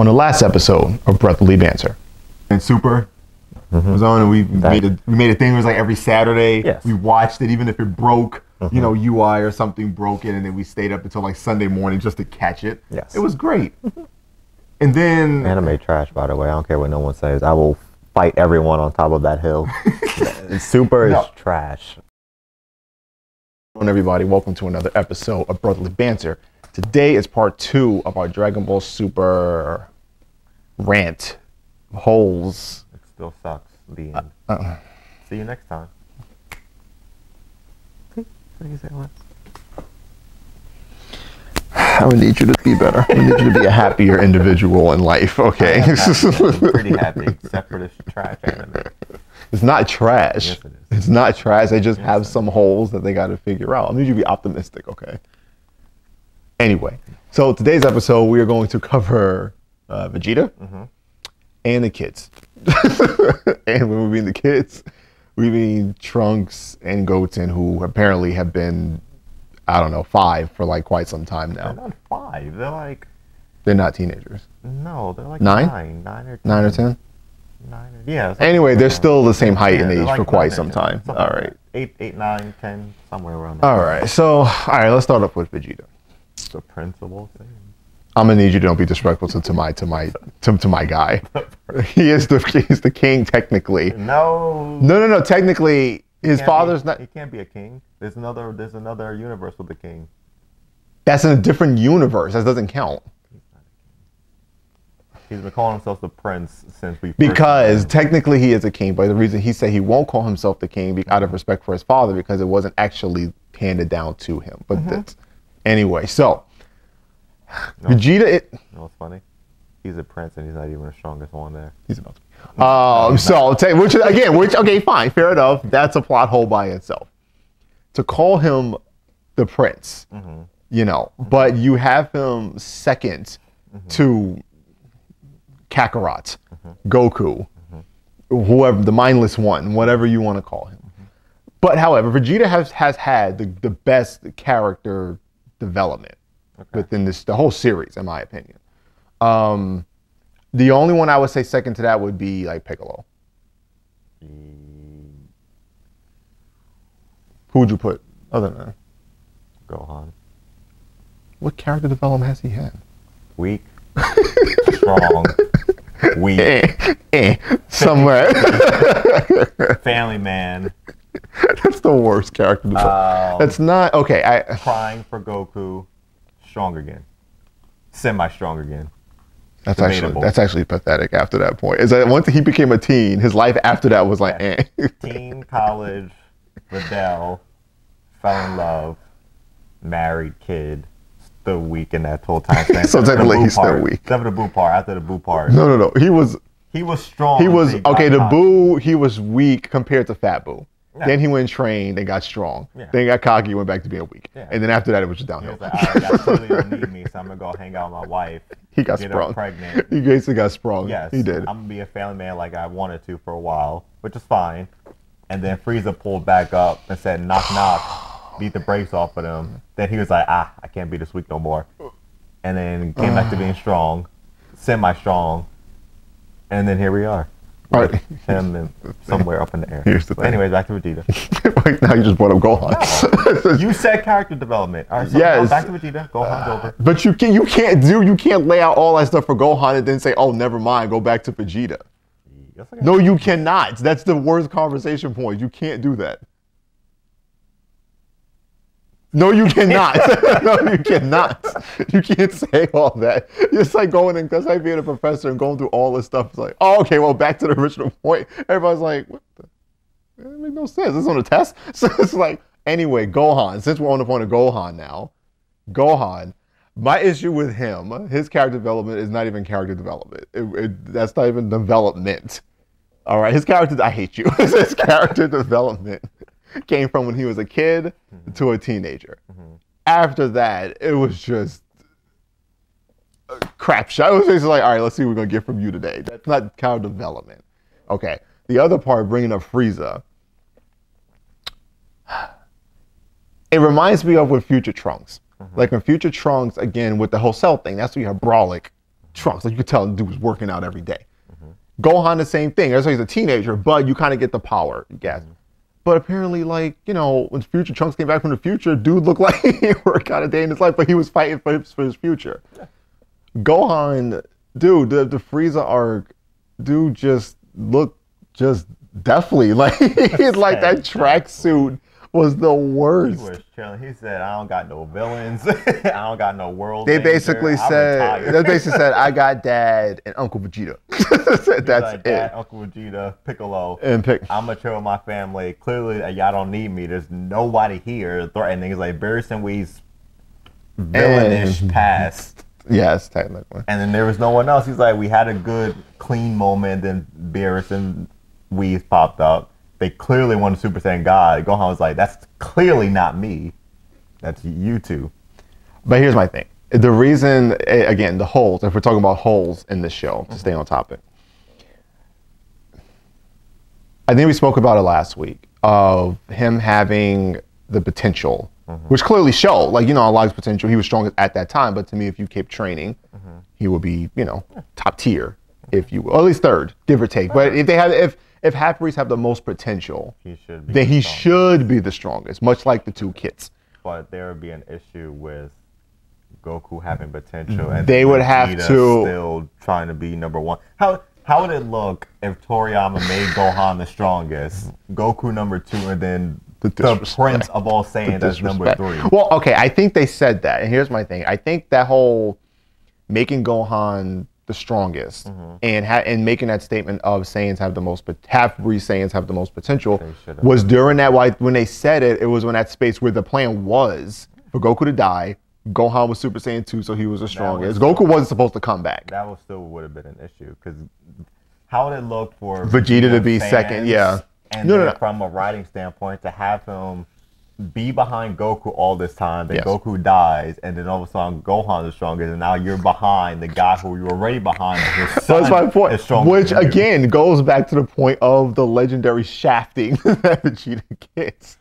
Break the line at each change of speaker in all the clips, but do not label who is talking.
on the last episode of Brotherly Banter. And Super was on, and we made a thing. It was like every Saturday. We watched it, even if it broke. You know, UI or something broke it, and then we stayed up until like Sunday morning just to catch it. It was great. And then
anime trash, by the way. I don't care what no one says. I will fight everyone on top of that hill. Super is trash.
Hello, everybody. Welcome to another episode of Brotherly Banter. Today is part 2 of our Dragon Ball Super rant. Holes.
It still sucks. The end. See you next time.
I would need you to be better. I would need you to be a happier individual in life, okay?
I'm pretty happy, except for this trash anime.
It's not trash.
Yes, it is.
It's not trash. They just have some holes that they got to figure out. I need you to be optimistic, okay? Anyway, so today's episode, we are going to cover Vegeta and the kids. And when we mean the kids, we mean Trunks and Goten, who apparently have been, I don't know, 5 for like quite some time now.
They're not 5. They're like...
They're not teenagers.
No, they're like
9?
9 or 10.
9 or 10?
9 or, yeah.
Anyway, they're still the same height and age for quite some time.
All
right.
8, 9, 10, somewhere around there.
All right. So, all right, let's start off with Vegeta.
The principal thing.
I'm gonna need you to don't be disrespectful to my guy. He's the king technically. No. Technically, his father's not.
He can't be a king. There's another universe with a king.
That's in a different universe. That doesn't count.
He's not a king. He's been calling himself the prince since we.
Because technically he is a king, but the reason he said he won't call himself the king out of respect for his father, because it wasn't actually handed down to him. But anyway, so. Vegeta,
you know what's funny? He's a prince and he's not even the strongest one there.
He's about to be. Okay, fine, fair enough. That's a plot hole by itself. To call him the prince, you know, but you have him second to Kakarot, Goku, whoever, the mindless one, whatever you want to call him. But however, Vegeta has had the best character development. Within the whole series, in my opinion. The only one I would say second to that would be like Piccolo. Who would you put other than that?
Gohan.
What character development has he had?
Weak. Strong. Weak.
Somewhere.
Family man.
That's the worst character development. That's not okay.
Crying for Goku. Strong again. Semi-strong again.
That's actually pathetic after that point. Is that once he became a teen, his life after that was like
Teen, college, Liddell, fell in love, married, kid, still weak in that whole time span.
So technically he's still weak.
Except for the boo part, after the boo part.
No. He was
strong.
He was okay, the boo, he was weak compared to Fat Boo. Yeah. Then he went and trained and got strong. Yeah. Then he got cocky and went back to being weak. Yeah. And then after that, it was just downhill.
He was like, all right, guys clearly don't need me, so I'm going to go hang out with my wife.
He got sprung. Pregnant. He basically got sprung.
Yes.
He did.
I'm going to be a family man like I wanted to for a while, which is fine. And then Frieza pulled back up and said, knock, knock, beat the brakes off of him. Then he was like, I can't be this weak no more. And then came back to being strong, semi-strong. And then here we are.
All right.
Him and somewhere up in the air.
Here's the thing.
Anyways, back to Vegeta.
Wait, now you just brought up Gohan.
No. You said character development. All right, so
yes.
Back to Vegeta. Gohan's over.
But you can't lay out all that stuff for Gohan and then say, oh, never mind, go back to Vegeta. Yes, no, you cannot. That's the worst conversation point. You can't do that. No, you cannot. No, you cannot. You can't say all that. It's like that's like being a professor and going through all this stuff. It's like, oh, okay, well, back to the original point. Everybody's like, what the? That makes no sense. This is on a test. So it's like, anyway, Gohan, since we're on the point of Gohan now, my issue with him, his character development is not even character development. That's not even development. All right, his character, I hate you. His character development came from when he was a kid to a teenager. After that, it was just a crap shot. It was just like, all right, let's see what we're going to get from you today. That's not character development. Okay, the other part, bringing up Frieza, it reminds me of with Future Trunks. Like when Future Trunks, again, with the whole Cell thing, that's when you have Brolic Trunks, like you could tell the dude was working out every day. Gohan, the same thing. That's why he's a teenager, but you kind of get the power, gas. But apparently, like, you know, when future Trunks came back from the future, dude looked like he worked out a day in his life, but he was fighting for his future. Gohan, dude, the Frieza arc, dude just looked just deathly. Like, he's like that tracksuit was the worst.
He was chilling. He said, I don't got no villains. I don't got no world.
They basically said, I got Dad and Uncle Vegeta. That's
like,
it.
Dad, Uncle Vegeta, Piccolo.
And
I'm gonna chill with my family. Clearly, y'all don't need me. There's nobody here threatening. It's like Beerus and Whis villainish past.
Yes, technically.
And then there was no one else. He's like, we had a good, clean moment. Then Beerus and Whis popped up. They clearly wanted Super Saiyan God. Gohan was like, that's clearly not me. That's you two.
But here's my thing. The reason, again, the holes, if we're talking about holes in this show, to stay on topic. I think we spoke about it last week, of him having the potential, which clearly showed, like, you know, a lot of potential. He was strong at that time, but to me, if you keep training, he would be, you know, top tier, if you will. Or at least third, give or take. But if they have, if half-breeds have the most potential, then he should be the strongest, much like the two kids.
But there would be an issue with Goku having potential, and
they would have to
still trying to be number one. How would it look if Toriyama made Gohan the strongest, Goku number 2, and then the Prince of all Saiyans as number 3?
Well, okay, I think they said that, and here's my thing. I think that whole making Gohan the strongest and making that statement of Saiyans have the most, half-breed Saiyans have the most potential was during that, when they said it, it was in that space where the plan was for Goku to die. Gohan was Super Saiyan 2, so he was the strongest. Goku wasn't supposed to come back.
That would have been an issue, because how would it look for
Vegeta to be second? Yeah.
And then from a writing standpoint, to have him be behind Goku all this time, then Goku dies, and then all of a sudden Gohan is strongest, and now you're behind the guy who you were already behind. His son
that's my point. Which again goes back to the point of the legendary shafting that Vegeta gets.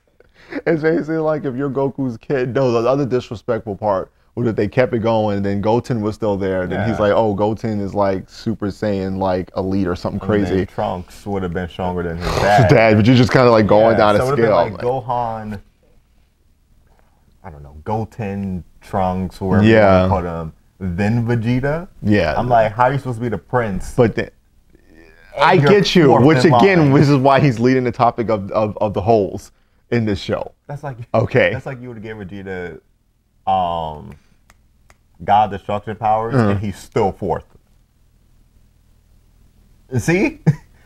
It's basically like if you're Goku's kid. No, the other disrespectful part was that they kept it going, and then Goten was still there. And then he's like, oh, Goten is like Super Saiyan, like elite or something crazy.
Trunks would have been stronger than his dad.
But you're just kind of like going down a scale.
Like Gohan, I don't know, Goten, Trunks, whoever you want to put him, then Vegeta.
Yeah.
I'm like, how are you supposed to be the prince?
But then, I get you, which again, this is why he's leading the topic of the holes in this show.
That's like
That's
like you would give Vegeta God Destruction powers, and he's still 4th. See?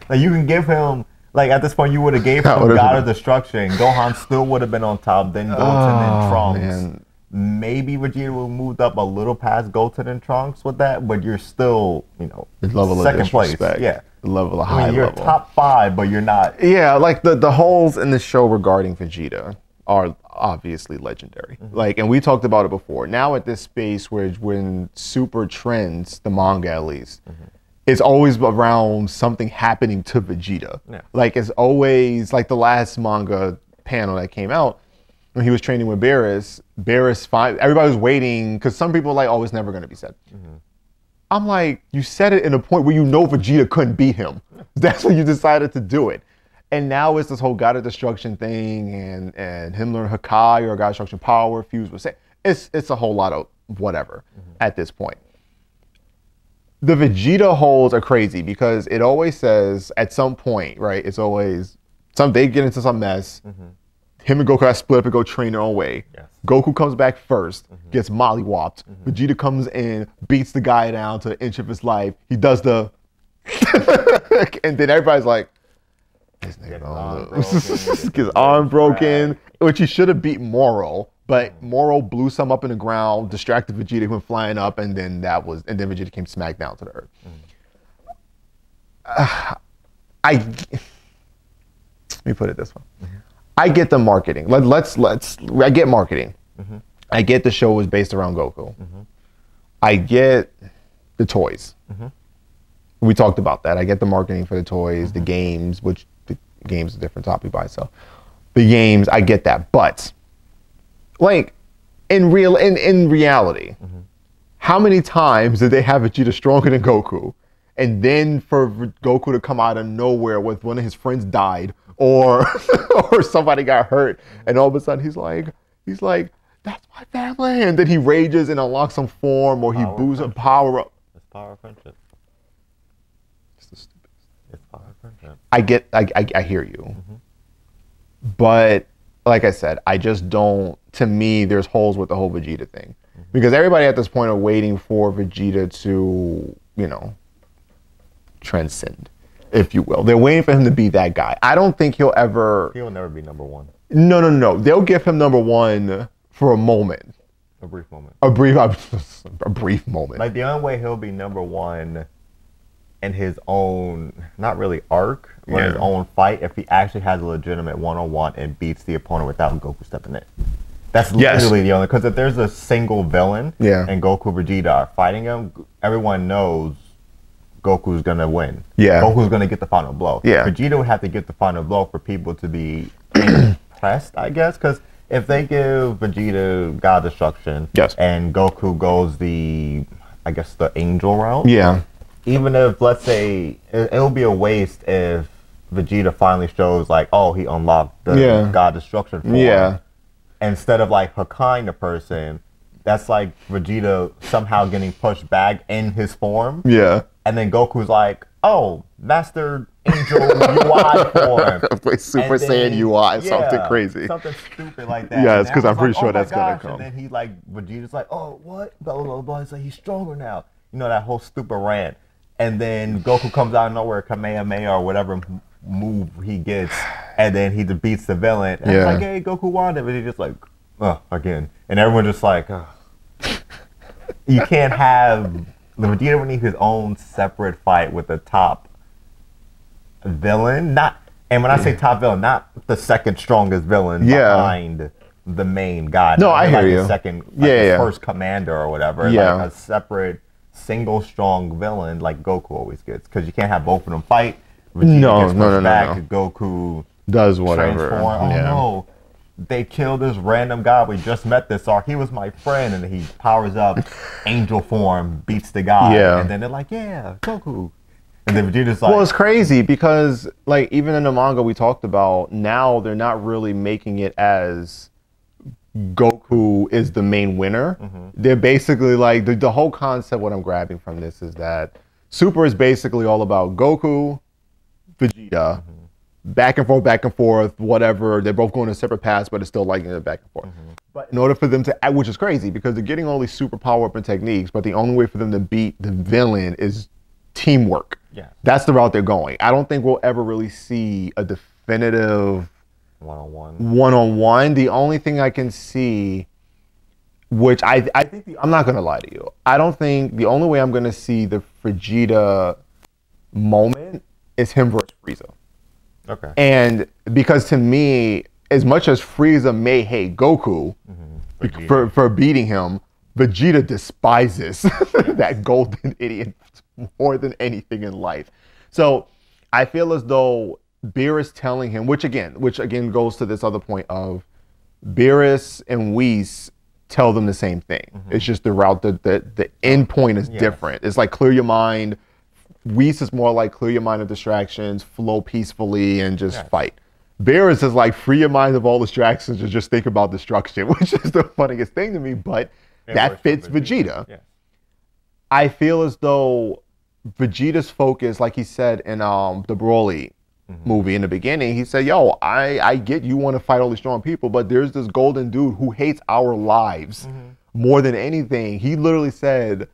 Like, you can give him, like, at this point, you would have gave him God of Destruction. Gohan still would have been on top, then Goten and Trunks. Man. Maybe Vegeta would have moved up a little past Goten and Trunks with that, but you're still, you know, second place. Yeah.
The level of high
you're
level.
Top 5, but you're not.
Yeah, like the holes in the show regarding Vegeta are obviously legendary. Like, and we talked about it before. Now at this space where when Super trends, the manga at least, it's always around something happening to Vegeta. Yeah. Like, it's always like the last manga panel that came out when he was training with Beerus. Everybody was waiting because some people are like, oh, it's never going to be said. I'm like, you said it in a point where you know Vegeta couldn't beat him. That's when you decided to do it. And now it's this whole God of Destruction thing, and him learn Hakai or God of Destruction power, fuse with Saiyan. It's a whole lot of whatever at this point. The Vegeta holes are crazy because it always says at some point, right? It's always they get into some mess. Him and Goku have split up and go train their own way. Yes. Goku comes back first, gets mollywopped. Vegeta comes in, beats the guy down to an inch of his life. He does the, and then everybody's like, this nigga don't lose. His arm broken, which he should have beat Moro, but Moro blew some up in the ground, distracted Vegeta, he went flying up, and then Vegeta came smack down to the earth. Let me put it this way. I get the marketing. I get marketing. I get the show was based around Goku. I get the toys. We talked about that. I get the marketing for the toys, the games, which the games is a different topic by itself. The games, I get that. But like in reality, how many times did they have Vegeta stronger than Goku? And then for Goku to come out of nowhere with one of his friends died or or somebody got hurt, and all of a sudden he's like, that's my family. And then he rages and unlocks some form, or he boosts a power up.
It's power of friendship. It's the stupidest. It's power of friendship.
I hear you. But like I said, I just don't, to me, there's holes with the whole Vegeta thing. Because everybody at this point are waiting for Vegeta to, you know, transcend, if you will. They're waiting for him to be that guy. I don't think he'll
never be number one.
No. They'll give him number one for a moment.
A brief moment.
A brief moment.
Like, the only way he'll be number one in his own, not really arc, but his own fight, if he actually has a legitimate one-on-one and beats the opponent without Goku stepping in. That's literally the only, because if there's a single villain and Goku and Vegeta are fighting him, everyone knows Goku's going to win. Yeah. Goku's going to get the final blow. Yeah. Vegeta would have to get the final blow for people to be impressed, I guess, because if they give Vegeta God Destruction and Goku goes the angel route, even if, let's say, it'll be a waste if Vegeta finally shows, like, oh, he unlocked the God Destruction form. Instead of, like, Hakai the person, that's like Vegeta somehow getting pushed back in his form. Yeah. And then Goku's like, oh, Master Angel UI form.
Super Saiyan UI, something crazy.
Something stupid like that.
Yeah, it's because I'm pretty sure that's going to come.
And then he, like, Vegeta's like, oh, what? Blah, blah, blah. He's like, he's stronger now. You know, that whole stupid rant. And then Goku comes out of nowhere, Kamehameha or whatever move he gets, and then he defeats the villain. And it's like, hey, Goku won it, but he's just like, oh, again. And everyone's just like, oh. You can't have, the Vegeta would need his own separate fight with the top villain. And when I say top villain, not the second strongest villain behind the main guy.
No, I hear you.
The second, the first commander or whatever. Like a separate single strong villain like Goku always gets, because you can't have both of them fight. Vegeta gets back. Goku
does whatever.
Oh no, they killed this random guy we just met this arc. He was my friend, and he powers up angel form, beats the guy, and then they're like, yeah, Goku. And then Vegeta's like,
well, it's crazy because, like, even in the manga we talked about, now they're not really making it as Goku is the main winner. They're basically like, the whole concept, what I'm grabbing from this is that Super is basically all about Goku, Vegeta, back and forth, whatever. They're both going to separate paths, but it's still like back and forth. But in order for them to, which is crazy because they're getting all these super power up and techniques, but the only way for them to beat the villain is teamwork. Yeah, that's the route they're going. I don't think we'll ever really see a definitive one-on-one. The only thing I can see, which I think, I'm not going to lie to you, I don't think the only way I'm going to see the Vegeta moment is him versus Frieza. Okay. And because to me, as much as Frieza may hate Goku for beating him, Vegeta despises that golden idiot more than anything in life. So I feel as though Beerus telling him, which again goes to this other point of Beerus and Whis tell them the same thing. It's just the route, the end point is different. It's like clear your mind. Whis is more like clear your mind of distractions, flow peacefully, and just fight. Beerus is like free your mind of all distractions and just think about destruction, which is the funniest thing to me, but that fits Vegeta. Yeah. I feel as though Vegeta's focus, like he said in the Broly movie in the beginning, he said, yo, I get you want to fight all these strong people, but there's this golden dude who hates our lives more than anything. He literally said,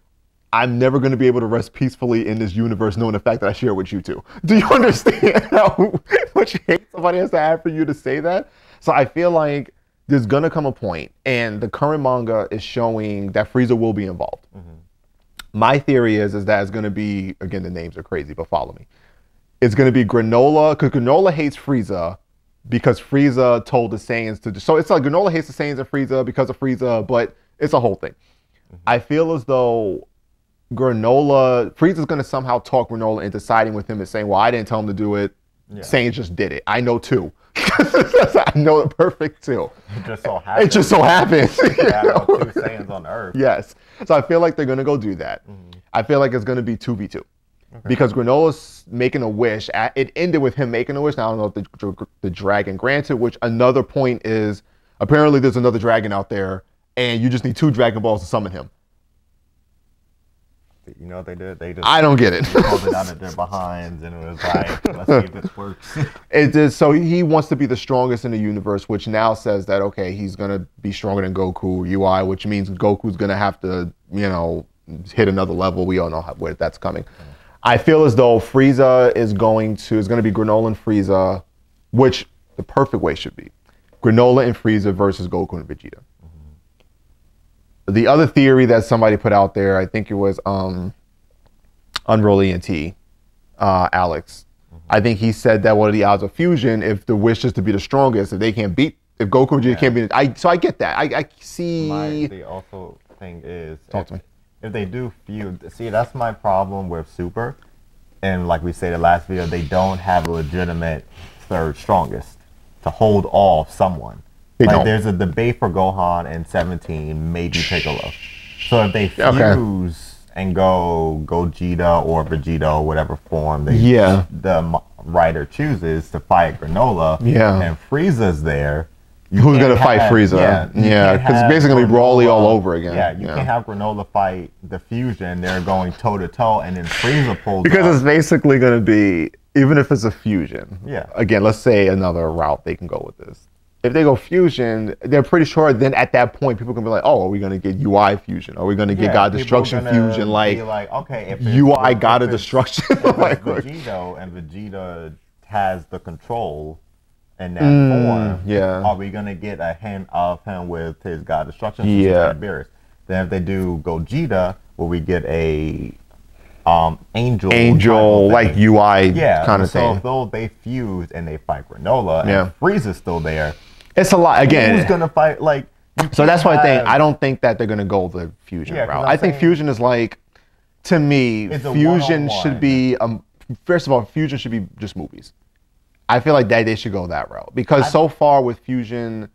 I'm never going to be able to rest peacefully in this universe knowing the fact that I share with you two. Do you understand how much hate somebody has to have for you to say that? So I feel like there's going to come a point, and the current manga is showing that Frieza will be involved. My theory is that it's going to be, again, the names are crazy, but follow me. It's going to be Granola, because Granola hates Frieza because Frieza told the Saiyans to... So it's like Granola hates the Saiyans and Frieza because of Frieza, but it's a whole thing. I feel as though Granola, Frieza's going to somehow talk Granola into siding with him and saying, well, I didn't tell him to do it.
Yeah.
Saiyan just did it. I know 2. I know the perfect 2.
It just so happens.
It just so happens.
Yeah, 2 Saiyans on Earth.
Yes. So I feel like they're gonna go do that. I feel like it's gonna be 2v2. Because Granola's making a wish. It ended with him making a wish. Now I don't know if the dragon granted, which another point is apparently there's another dragon out there and you just need 2 Dragon Balls to summon him.
You know what they did? They just
I don't get it.
pulled it out of their behinds and it was like, let's see if this works.
It is, so he wants to be the strongest in the universe, which now says that, okay, he's going to be stronger than Goku UI, which means Goku's going to have to, you know, hit another level. We all know where that's coming. I feel as though Frieza is going to be Granola and Frieza, which the perfect way should be. Granola and Frieza versus Goku and Vegeta. The other theory that somebody put out there, I think it was Unroll ENT, Alex. I think he said that what are the odds of fusion if the wish is to be the strongest, if Goku and Vegeta can't beat so I get that. I see.
The also thing is,
Talk to me.
If they do feud, see, that's my problem with Super. And like we said in the last video, they don't have a legitimate third strongest to hold off someone. There's a debate for Gohan and 17, maybe Piccolo. So if they fuse and go Gogeta or Vegeta or whatever form the writer chooses to fight Granola, and Frieza's there,
who's going to fight Frieza? Yeah, because it's basically going to be Broly all over again.
Yeah, you can't have Granola fight the fusion. They're going toe-to-toe, and then Frieza pulls
because
up.
it's basically going to be, even if it's a fusion.
Yeah.
Again, let's say another route they can go with this. If they go fusion, they're pretty sure then at that point, people can be like, oh, are we going to get UI fusion? Are we going to get God Destruction fusion? Like,
okay, if
UI God of Destruction.
Like, Vegeta and Vegeta has the control in that form, are we going to get a hint of him with his God Destruction? Then if they do Gogeta, will we get a angel
like UI kind of thing?
So though they fuse and they fight Granola and Frieza's still there,
it's a lot. Again,
who's going to fight? Like,
so that's why I don't think that they're going to go the fusion route. I think fusion is like, to me, fusion should be, first of all, fusion should be just movies. I feel like that they should go that route because so far with fusion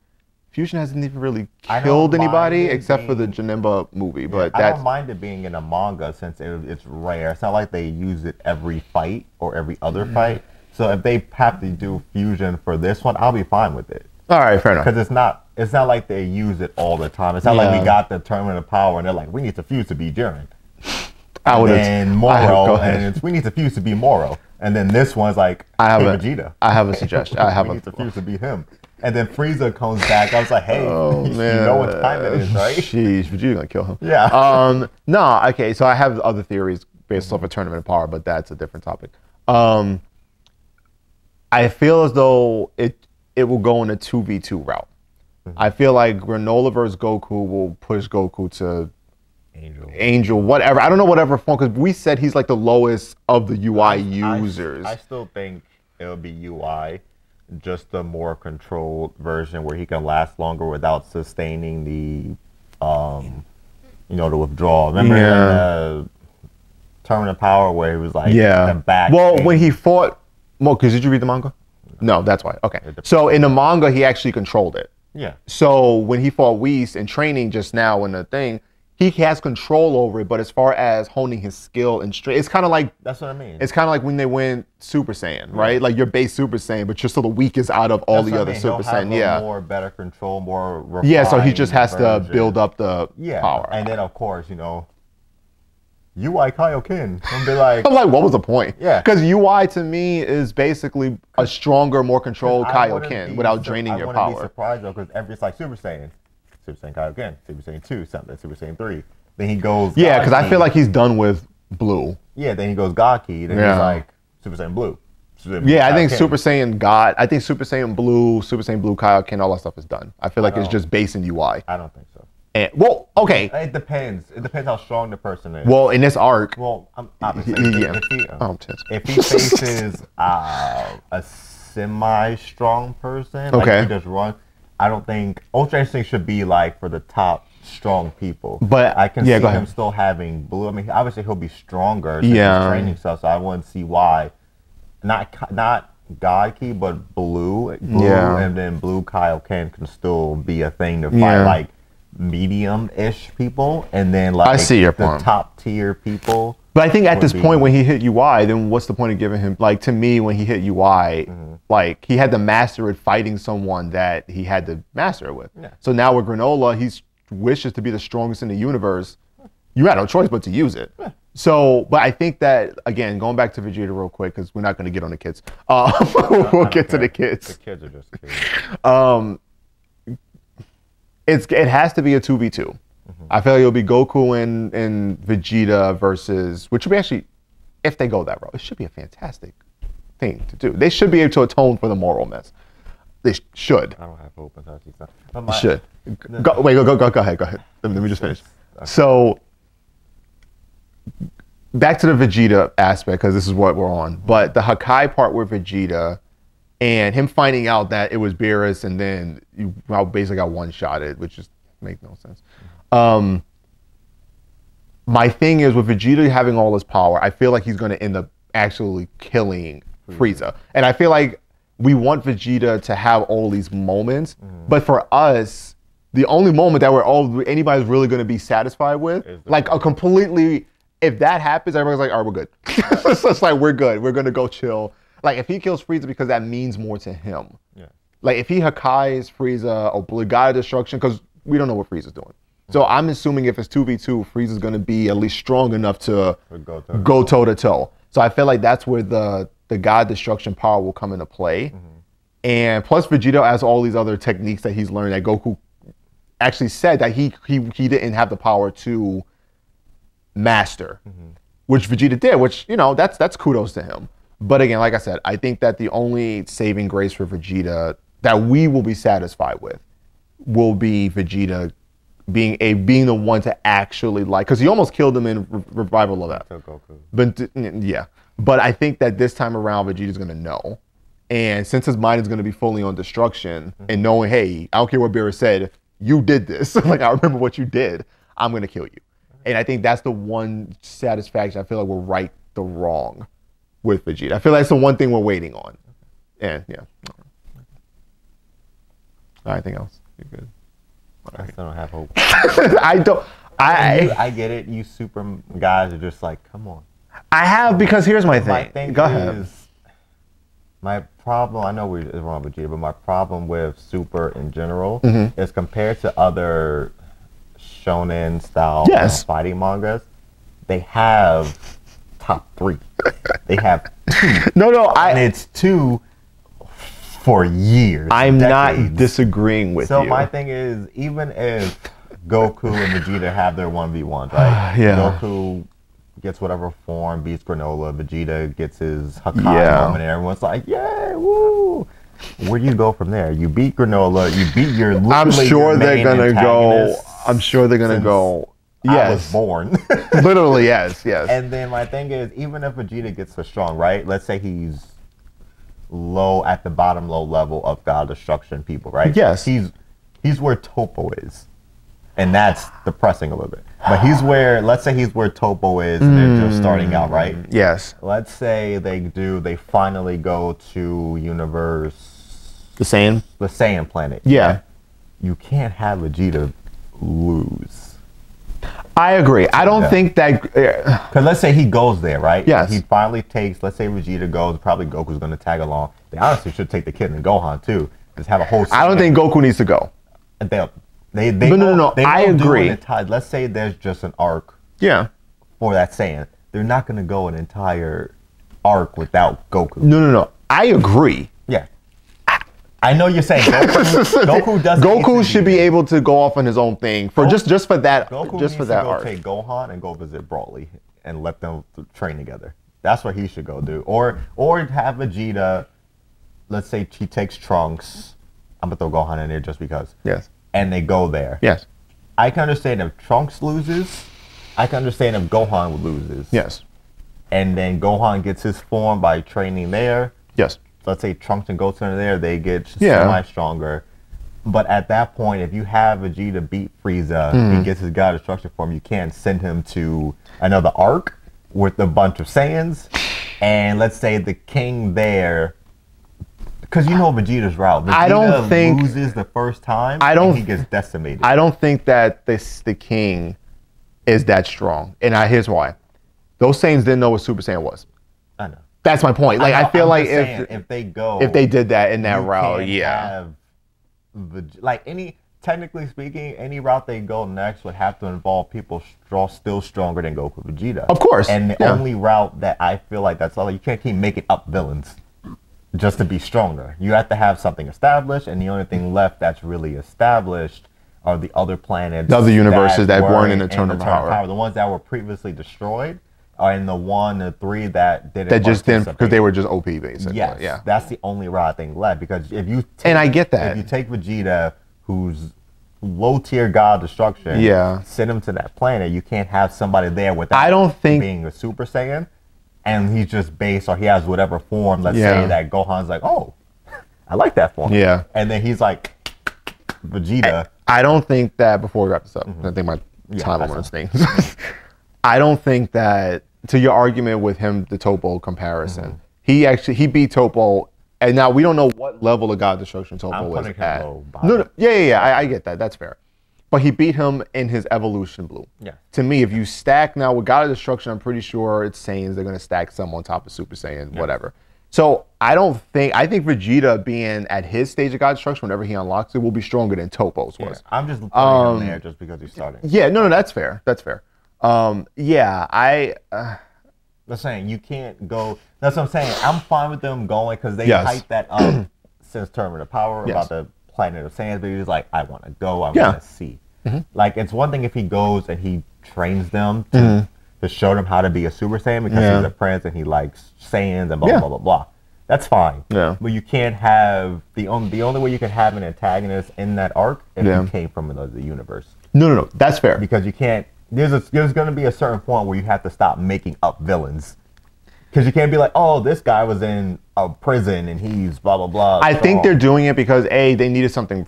hasn't even really killed anybody except for the Janemba movie. But
I don't mind it being in a manga since it's rare. It's not like they use it every fight or every other fight. So if they have to do fusion for this one, I'll be fine with it.
All right, fair enough.
Because it's not like they use it all the time. It's not like we got the tournament of power and they're like, we need to fuse to be Jiren. And Moro, and we need to fuse to be Moro. And then this one's like, Vegeta.
I have a suggestion.
We need to fuse to be him. And then Frieza comes back. I was like, hey, you know what time it is, right?
Jeez, Vegeta gonna kill him.
Yeah.
No, okay, so I have other theories based off of Tournament of Power, but that's a different topic. I feel as though it will go in a 2v2 route. I feel like Granola versus Goku will push Goku to Angel, whatever. I don't know whatever form, because we said he's like the lowest of the UI users.
I still think it'll be UI, just the more controlled version where he can last longer without sustaining the, the withdrawal. Remember in the Tournament of Power where he was like the back.
Well, when he fought, because did you read the manga? No, that's why. Okay. So in the manga, he actually controlled it.
Yeah.
So when he fought Whis in training just now in the thing, he has control over it, but as far as honing his skill and strength, it's kind of like,
that's what I mean.
It's kind of like when they went Super Saiyan, right? Like you're base Super Saiyan, but you're still the weakest out of all the other Super Saiyan.
More better control, more refined
so he just has to build up the power.
And then of course, UI Kaioken. I'm like,
what was the point?
Yeah.
Because UI to me is basically a stronger, more controlled Kaioken without draining your power.
I wouldn't be surprised though, because it's like Super Saiyan. Super Saiyan Kaioken, Super Saiyan 2, something, Super Saiyan 3. Then he goes
yeah, because I feel like he's done with Blue.
Yeah, then he goes Gaki, then he's like Super Saiyan Blue.
I think Super Saiyan God, I think Super Saiyan Blue Kaioken, all that stuff is done. I feel like it's just base in UI.
I don't think so.
And, well, okay.
It depends. It depends how strong the person is.
Well, in this arc.
Well, I'm saying if he faces a semi-strong person, like he just runs, I don't think Ultra Instinct should be like for the top strong people.
But
I can see him still having Blue. I mean, obviously he'll be stronger since he's training stuff, so I wouldn't see why. Not God Key, but blue,
Yeah.
and then blue Kaioken can still be a thing to fight
Yeah.
like medium-ish people, and then like
I see your
the
point.
top tier people.
But I think at
would
this
be-
point when he hit UI, then what's the point of giving him, like, to me, when he hit UI, like, he had to master it fighting someone that he had to master it with.
Yeah.
So now with Granola, he wishes to be the strongest in the universe. You had no choice but to use it. So, but I think that, again, going back to Vegeta real quick, because we're not going to get on the kids. We'll get to the
The
kids.
kids are just kids.
It has to be a 2v2. I feel like it'll be Goku and Vegeta versus, which would be actually, if they go that route, it should be a fantastic thing to do. They should be able to atone for the moral mess. They should.
I don't have hope until I see something. But my,
Should. Go ahead. Let me just finish.
Okay.
So, back to the Vegeta aspect, because this is what we're on. But the Hakai part with Vegeta and him finding out that it was Beerus and then you basically got one-shotted, which just makes no sense. My thing is with Vegeta having all this power, I feel like he's going to end up actually killing Frieza. And I feel like we want Vegeta to have all these moments, but for us, the only moment that anybody's really going to be satisfied with, like a completely, if that happens, everybody's like, all right, we're good. It's just like, we're good. We're going to go chill. Like, if he kills Frieza because that means more to him.
Yeah.
Like, if he Hakai's Frieza or God of Destruction, because we don't know what Frieza's doing. So I'm assuming if it's 2v2, Frieza's going to be at least strong enough to go toe-to-toe. So I feel like that's where the God Destruction power will come into play. And plus Vegeta has all these other techniques that he's learned that Goku actually said that he didn't have the power to master, which Vegeta did, which, you know, that's kudos to him. But again, like I said, I think that the only saving grace for Vegeta that we will be satisfied with will be Vegeta being the one to actually, like, because he almost killed him in Revival of that.
Goku.
But yeah, but I think that this time around Vegeta's gonna know, and since his mind is gonna be fully on destruction and knowing, hey, I don't care what Beerus said, you did this. Like, I remember what you did. I'm gonna kill you. And I think that's the one satisfaction. I feel like we're right the wrong with Vegeta. I feel like that's the one thing we're waiting on. And yeah. Anything else? You're good.
I still don't have hope.
I
get it. You super guys are just like, come on.
I have, because here's my thing.
My thing
Go ahead.
is, my problem, I know it's wrong with Vegeta, but my problem with Super in general is compared to other shonen style fighting mangas, they have top 3. They have 2. And it's 2 for years.
I'm
decades.
not disagreeing with you.
So my thing is, even if Goku and Vegeta have their 1v1s, right? Goku gets whatever form, beats Granola, Vegeta gets his Hakai moment, and everyone's like, yay, woo! Where do you go from there? You beat Granola, you beat your
I'm sure they're gonna go.
antagonist
I'm sure they're gonna go. Yes.
I was born.
Literally, yes.
And then my thing is, even if Vegeta gets so strong, right? Let's say he's at the bottom low level of God Destruction people, right?
Yes.
He's where Topo is. And that's depressing a little bit. But let's say he's where Topo is and they're just starting out, right?
Yes.
Let's say they finally go to universe...
The Saiyan
planet.
Yeah.
Right? You can't have Vegeta lose.
I agree. I don't think that...
Because let's say he goes there, right?
Yes.
He finally takes, let's say Vegeta goes, probably Goku's going to tag along. They honestly should take the kid and Gohan, too. Just have a whole...
I don't think Goku needs to go.
No.
I agree.
Let's say there's just an arc for that Saiyan. They're not going to go an entire arc without Goku.
No. I agree.
Yeah. I know you're saying Goku doesn't.
Goku should be able to go off on his own thing for just for that.
Goku
just for that
to go
arc.
Take Gohan and go visit Broly and let them train together. That's what he should go do. Or have Vegeta. Let's say he takes Trunks. I'm gonna throw Gohan in there just because.
Yes.
And they go there.
Yes.
I can understand if Trunks loses. I can understand if Gohan loses.
Yes.
And then Gohan gets his form by training there.
Yes.
Let's say Trunks and Goten are there, they get semi-stronger. But at that point, if you have Vegeta beat Frieza, he gets his God Destruction form, you can't send him to another arc with a bunch of Saiyans. And let's say the king there Because you know Vegeta's route. Vegeta
I don't think
loses the first time. He gets decimated.
I don't think that the king is that strong, and here's why. Those Saiyans didn't know what Super Saiyan was.
I know.
That's my point. Like I feel like
if
they did that in that route, yeah.
Technically speaking, any route they go next would have to involve people still stronger than Goku Vegeta.
Of course.
And the only route that I feel like that's all, you can't keep making up villains just to be stronger. You have to have something established, and the only thing left that's really established are the other planets.
The other universes that weren't in the Eternal Power.
The ones that were previously destroyed are in the 1 to 3 that didn't.
That just didn't, because they were just OP basically.
Yes. Yeah. That's the only route I think left, because if you
and I get that.
If you take Vegeta, who's low tier god destruction, send him to that planet, you can't have somebody there without being a Super Saiyan, and he's just based, or he has whatever form, let's say that Gohan's like, oh, I like that form. Yeah. And then he's like, Vegeta.
I don't think that, before we wrap this up, I think my time on this thing. I don't think that, to your argument with him, the Topo comparison, he beat Topo. And now we don't know what level of God Destruction Topo was at. I get that. That's fair. But he beat him in his evolution blue. Yeah. To me, if you stack now with God of Destruction, I'm pretty sure it's Saiyans. They're going to stack some on top of Super Saiyan, whatever. So I think Vegeta being at his stage of God Destruction, whenever he unlocks it, will be stronger than Topo's was.
I'm just putting him there just because he's starting.
Yeah, no, that's fair. That's fair.
They're saying you can't go. That's what I'm saying. I'm fine with them going, because they hyped that up since Tournament of Power about the planet of Saiyans. But he was like, I want to go. I want to see. Like, it's one thing if he goes and he trains them to show them how to be a Super Saiyan, because he's a prince and he likes Saiyans and blah blah blah blah. That's fine. Yeah. But you can't have the only way you can have an antagonist in that arc if you came from another universe.
No. That's fair.
Because you can't. There's going to be a certain point where you have to stop making up villains, because you can't be like, oh, this guy was in a prison and he's blah blah blah.
I think they're doing it because they needed something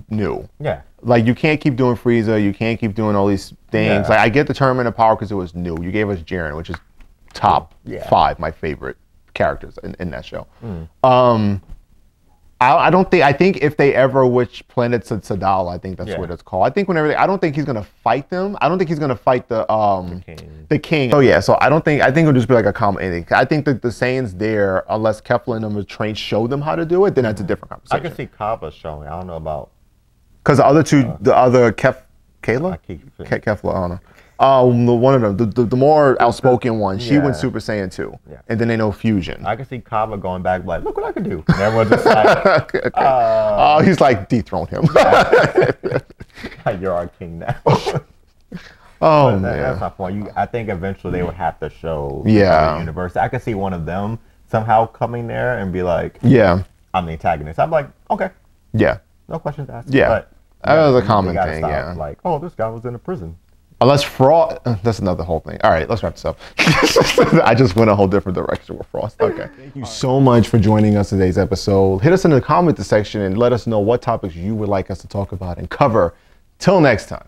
new. Yeah. Like, you can't keep doing Frieza. You can't keep doing all these things. Like, I get the Tournament of Power because it was new. You gave us Jiren, which is top 5 my favorite characters in that show. I think if they ever, which planet's Sadal, I think that's what it's called. I think I don't think he's gonna fight them. I don't think he's gonna fight the king. So I think it'll just be like a common ending. I think that the Saiyans there, unless Kefla and them are trained, show them how to do it, then that's a different conversation.
I can see Kaba showing. I don't know about,
because the other two, Kefla, I don't know. One of them, the more outspoken one, she went Super Saiyan 2. Yeah. And then they know Fusion.
I can see Kaba going back like, look what I can do. And everyone's just like,
he's like, dethrone him.
You're our king now.
Man.
That's my point. I think eventually they would have to show the universe. I could see one of them somehow coming there and be like, I'm the antagonist. I'm like, okay. Yeah. No questions asked.
Yeah. But that was a common thing,
Like, oh, this guy was in a prison.
Unless Frost, that's another whole thing. All right, let's wrap this up. I just went a whole different direction with Frost. Okay. Thank you so much for joining us today's episode. Hit us in the comment section and let us know what topics you would like us to talk about and cover. Till next time.